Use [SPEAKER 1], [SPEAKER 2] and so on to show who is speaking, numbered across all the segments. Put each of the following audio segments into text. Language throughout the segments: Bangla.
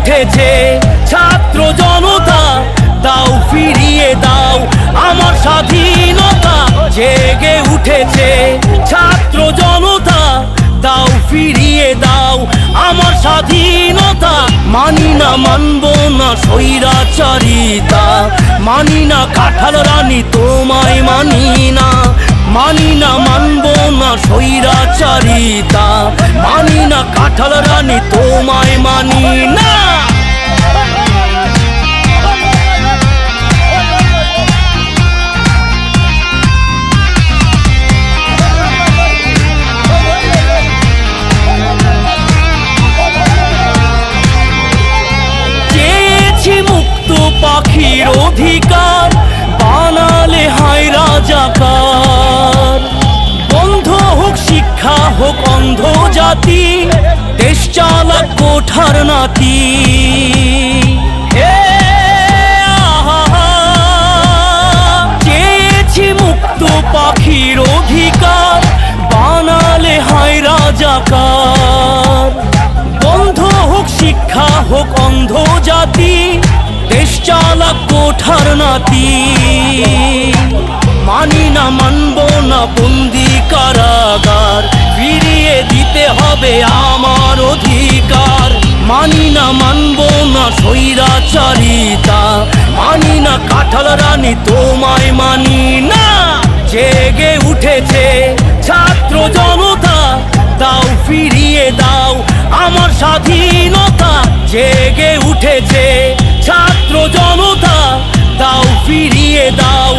[SPEAKER 1] উঠেছে ছাত্র জনতা, দাও ফিরিয়ে দাও আমার স্বাধীনতা। জেগে উঠেছে ছাত্র জনতা, দাও ফিরিয়ে দাও আমার স্বাধীনতা। মানি না মানব না স্বৈরাচারিতা, মানি না কাঁঠাল রানী তোমায় মানি না। মানি না মানব না স্বৈরাচারিতা, মানি না কাঁঠাল রানী তোমায় মানি না। পাখির অধিকার বানালে হায় রাজাকার। বন্ধ হোক শিক্ষা হোক অন্ধ জাতি, দেশ চালাক কোঠার নাতি। চেয়েছি মুক্ত পাখির অধিকার বানালে হায় রাজাকার। বন্ধ হোক শিক্ষা হোক অন্ধ জাতি, দেশ চালাক কোঠার নাতি। মানি না মানব না বন্দি কারাগার, ফিরিয়ে দিতে হবে আমার অধিকার। মানি না মানব না স্বৈরাচারিতা, মানি না কাঁঠাল রানী তোমায় মানি না। জেগে উঠেছে ছাত্র জনতা, দাও ফিরিয়ে দাও আমার স্বাধীনতা। জেগে উঠেছে ছাত্র জনতা, দাও ফিরিয়ে দাও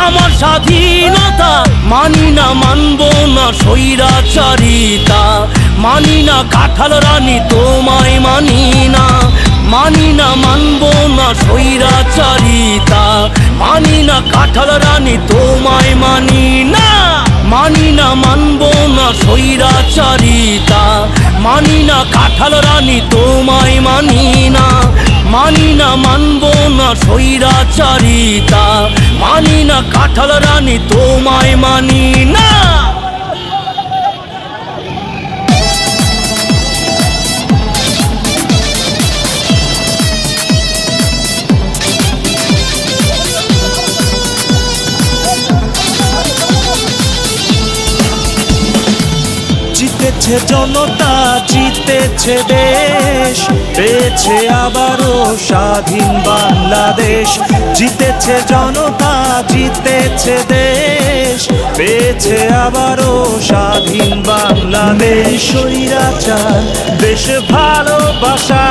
[SPEAKER 1] আমার স্বাধীনতা। মানি না মানব না স্বৈরাচারিতা, মানি না কাঁঠাল রানী তোমায় মানি না। মানি না মানব না স্বৈরাচারিতা, মানি না কাঁঠাল রানী তোমায় মানি না। মানি না মানব না স্বৈরাচারিতা, মানি না কাঁঠাল রানী তোমায় মানি না। মানি না মানব না স্বৈরাচারিতা, মানি না কাঁঠাল রানী তোমায় মানি না।
[SPEAKER 2] জিতেছে জনতা, জিতেছে দেশ, পেয়েছে আবারও স্বাধীন বাংলাদেশ। জিতেছে জনতা, জিতেছে দেশ, পেয়েছে আবারও স্বাধীন বাংলাদেশ। স্বৈরাচার দেশ ভালোবাসা,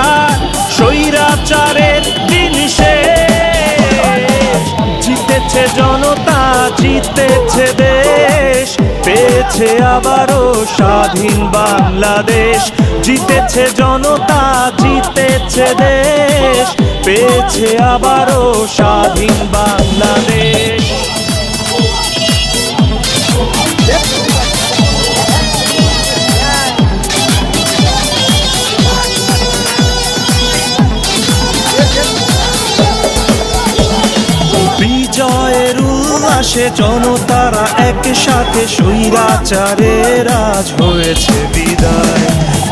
[SPEAKER 2] স্বৈরাচারের দিন শেষ। জিতেছে জনতা, জিতেছে দেশ, পেয়েছে আবারও স্বাধীন বাংলাদেশ। জিতেছে জনতা, জিতেছে দেশ, পেয়েছে আবারও স্বাধীন বাংলাদেশ। বিজয়ের উল্লাসে জনতারা একসাথে, স্বৈরাচারের আজ হয়েছে বিদায়।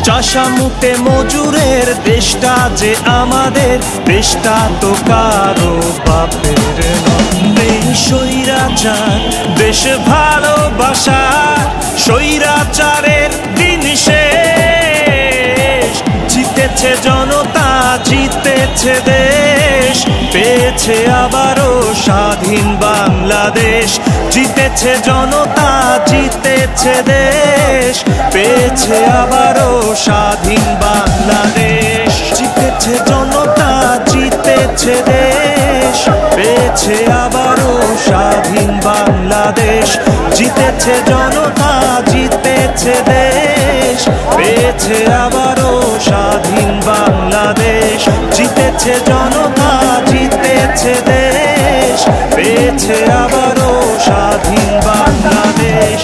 [SPEAKER 2] চাষা মুখে মজুরের দেশটা যে আমাদের, দেশটা তো কারো বাপের নয়। স্বৈরাচার দেশ ভালোবাসা, স্বৈরাচারের দিন শেষ। জিতেছে জনতা, জিতেছে দেশ, পেয়েছে আবারও স্বাধীন বাংলাদেশ। জিতেছে জনতা, জিতেছে দেশ, পেয়েছে আবারও স্বাধীন বাংলাদেশ। জিতেছে জনতা, জিতেছে দেশ, পেয়েছে আবারও স্বাধীন বাংলাদেশ। জিতেছে জনতা, জিতেছে দেশ, পেয়েছে আবারও স্বাধীন বাংলাদেশ। জিতেছে জনতা, জিতেছে দেশ, পেয়েছে আবারও স্বাধীন বাংলাদেশ।